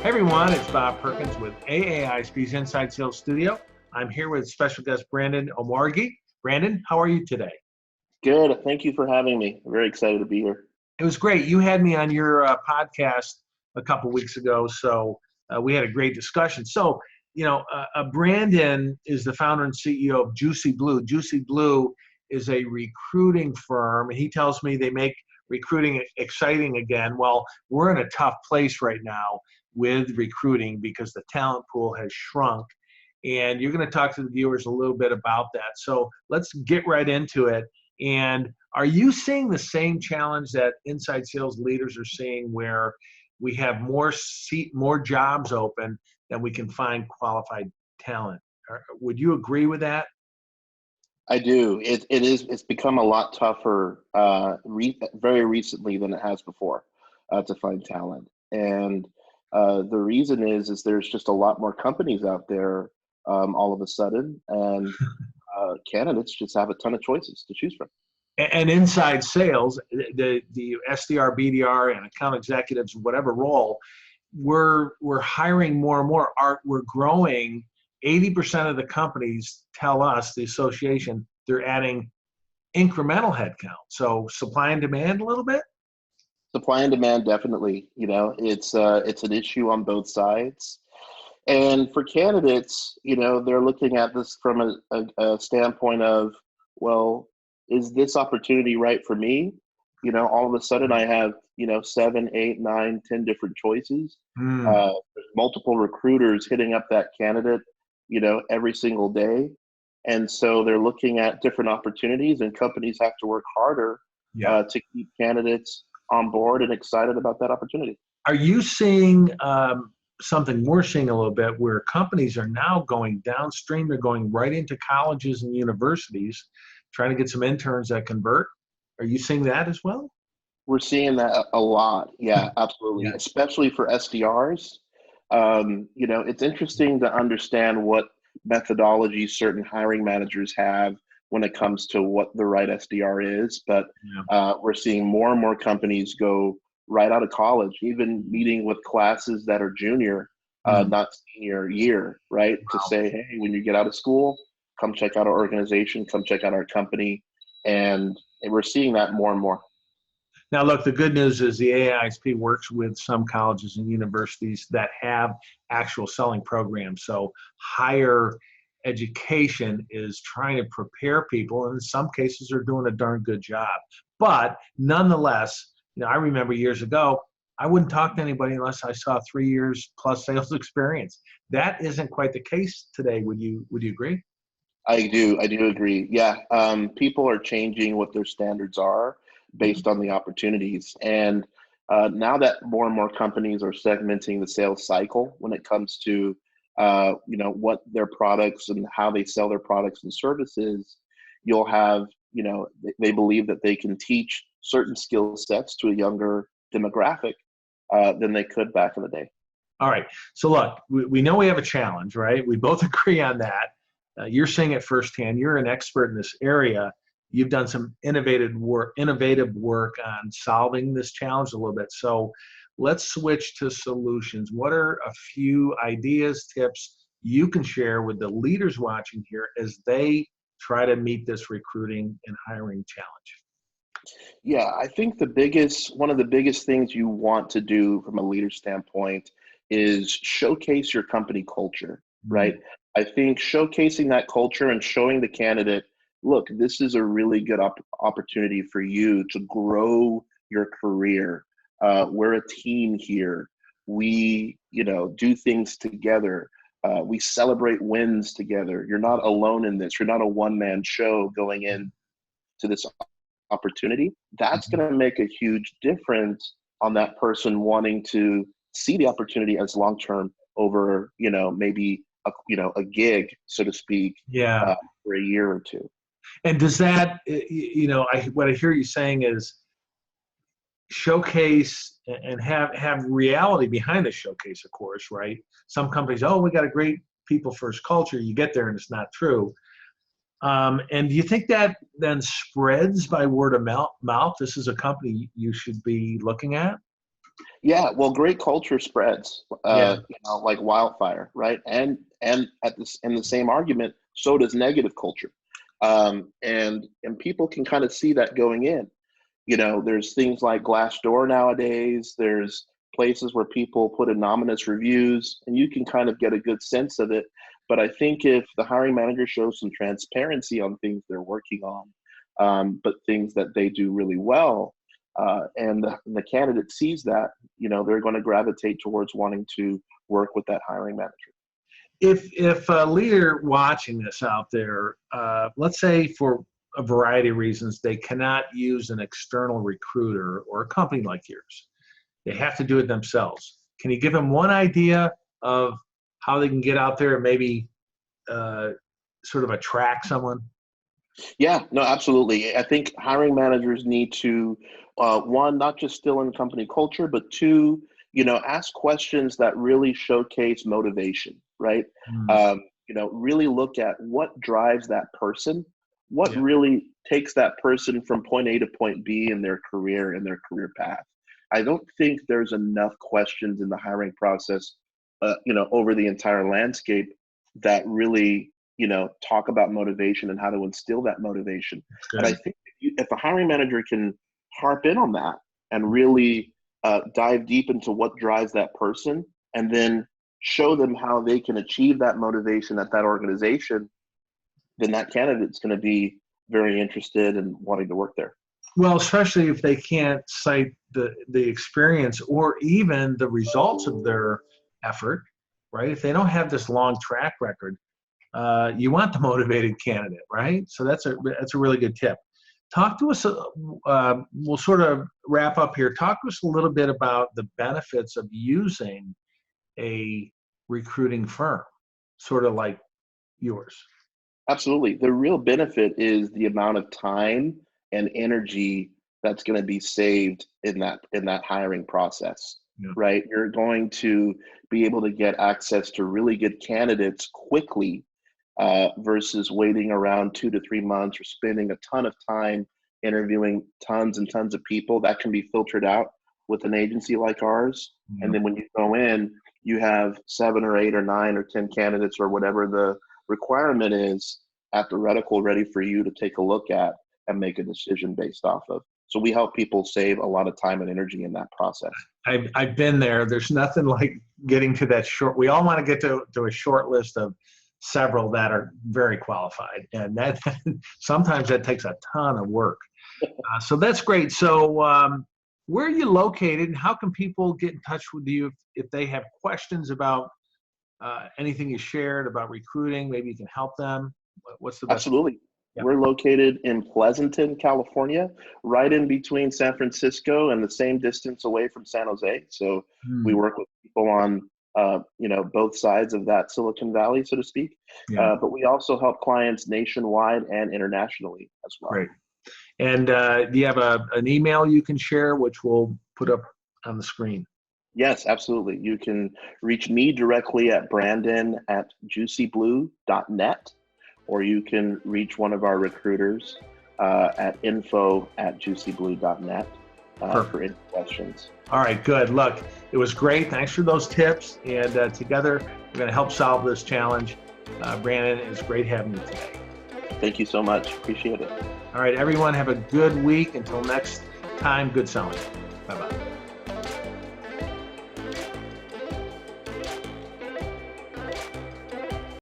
Hey everyone, it's Bob Perkins with aa-isp's Inside Sales Studio. I'm here with special guest Brandon Omoregie. Brandon, how are you today? Good. Thank you for having me. I'm very excited to be here. It was great. You had me on your podcast a couple weeks ago, so we had a great discussion. So, Brandon is the founder and CEO of JuicyBlue. JuicyBlue is a recruiting firm, and he tells me they make recruiting exciting again. Well, we're in a tough place right now with recruiting because the talent pool has shrunk. And you're going to talk to the viewers a little bit about that. So let's get right into it. And are you seeing the same challenge that inside sales leaders are seeing, where we have more jobs open than we can find qualified talent? Would you agree with that? I do. It's become a lot tougher very recently than it has before to find talent. And the reason is there's just a lot more companies out there all of a sudden, and candidates just have a ton of choices to choose from. And inside sales, the SDR, BDR, and account executives, whatever role, we're hiring more and more. We're growing. 80% of the companies tell us, the association, they're adding incremental headcount. So supply and demand a little bit? Supply and demand, definitely. It's an issue on both sides. And for candidates, they're looking at this from a standpoint of, well, is this opportunity right for me? All of a sudden I have, 7, 8, 9, 10 different choices. Multiple recruiters hitting up that candidate, every single day. And so they're looking at different opportunities, and companies have to work harder to keep candidates on board and excited about that opportunity. Are you seeing something we're seeing a little bit, where companies are now going downstream? They're going right into colleges and universities, trying to get some interns that convert? Are you seeing that as well? We're seeing that a lot. Yeah, absolutely. Yeah. Especially for SDRs. It's interesting to understand what methodology certain hiring managers have when it comes to what the right SDR is. But we're seeing more and more companies go right out of college, even meeting with classes that are junior, not senior year, right? Wow. To say, hey, when you get out of school, come check out our organization, come check out our company. And we're seeing that more and more. Now, look, the good news is the aa-isp works with some colleges and universities that have actual selling programs. So higher education is trying to prepare people, and in some cases are doing a darn good job. But nonetheless, I remember years ago, I wouldn't talk to anybody unless I saw 3 years plus sales experience. That isn't quite the case today. Would you agree? I do agree. Yeah. People are changing what their standards are based on the opportunities. And now that more and more companies are segmenting the sales cycle when it comes to, what their products and how they sell their products and services, you'll have, they believe that they can teach certain skill sets to a younger demographic than they could back in the day. All right. So look, we know we have a challenge, right? We both agree on that. You're seeing it firsthand. You're an expert in this area. You've done some innovative work on solving this challenge a little bit. So let's switch to solutions. What are a few ideas, tips you can share with the leaders watching here as they try to meet this recruiting and hiring challenge? Yeah, I think one of the biggest things you want to do from a leader standpoint is showcase your company culture, right? I think showcasing that culture and showing the candidate, look, this is a really good opportunity for you to grow your career. We're a team here. We, do things together. We celebrate wins together. You're not alone in this. You're not a one-man show going in to this opportunity. That's going to make a huge difference on that person wanting to see the opportunity as long-term over, maybe a gig, so to speak, for a year or two. And does that, what I hear you saying is showcase and have reality behind the showcase, of course, right? Some companies, we got a great people first culture. You get there and it's not true. And do you think that then spreads by word of mouth? This is a company you should be looking at? Yeah, well, great culture spreads, Yeah. like wildfire, right? And in the same argument, so does negative culture, and people can kind of see that going in. There's things like Glassdoor nowadays. There's places where people put anonymous reviews, and you can kind of get a good sense of it. But I think if the hiring manager shows some transparency on things they're working on, but things that they do really well, and the candidate sees that, they're going to gravitate towards wanting to work with that hiring manager. If a leader watching this out there, let's say for a variety of reasons, they cannot use an external recruiter or a company like yours, they have to do it themselves. Can you give them one idea of how they can get out there and maybe sort of attract someone? Yeah, no, absolutely. I think hiring managers need to, one, not just still in company culture, but two, ask questions that really showcase motivation, right? Mm, Really look at what drives that person, what yeah. really takes that person from point A to point B in their career path. I don't think there's enough questions in the hiring process, over the entire landscape that really, talk about motivation and how to instill that motivation. And I Good. think if a hiring manager can harp in on that and really dive deep into what drives that person, and then show them how they can achieve that motivation at that organization, then that candidate's going to be very interested in wanting to work there. Well, especially if they can't cite the experience or even the results of their effort, right? If they don't have this long track record, you want the motivated candidate, right? So that's a really good tip. Talk to us. We'll sort of wrap up here. Talk to us a little bit about the benefits of using a recruiting firm, sort of like yours. Absolutely. The real benefit is the amount of time and energy that's going to be saved in that hiring process, Yeah. right? You're going to be able to get access to really good candidates quickly, versus waiting around 2 to 3 months or spending a ton of time interviewing tons and tons of people. That can be filtered out with an agency like ours. Yeah. And then when you go in, you have 7 or 8 or 9 or 10 candidates or whatever the requirement is at the reticle ready for you to take a look at and make a decision based off of. So we help people save a lot of time and energy in that process. I've been there. There's nothing like getting to that short. We all want to get to a short list of several that are very qualified, and that sometimes that takes a ton of work. So that's great. So where are you located, and how can people get in touch with you if they have questions about anything you shared about recruiting? Maybe you can help them. What's the best? Absolutely. Yeah. We're located in Pleasanton, California, right in between San Francisco and the same distance away from San Jose. So we work with people on both sides of that Silicon Valley, so to speak. Yeah. But we also help clients nationwide and internationally as well. Great. And do you have an email you can share, which we'll put up on the screen? Yes, absolutely. You can reach me directly at brandon@juicyblue.net, or you can reach one of our recruiters at info@juicyblue.net for any questions. All right, good. Look, it was great. Thanks for those tips. And together, we're going to help solve this challenge. Brandon, it's great having you today. Thank you so much. Appreciate it. All right, everyone, have a good week. Until next time, good selling. Bye-bye.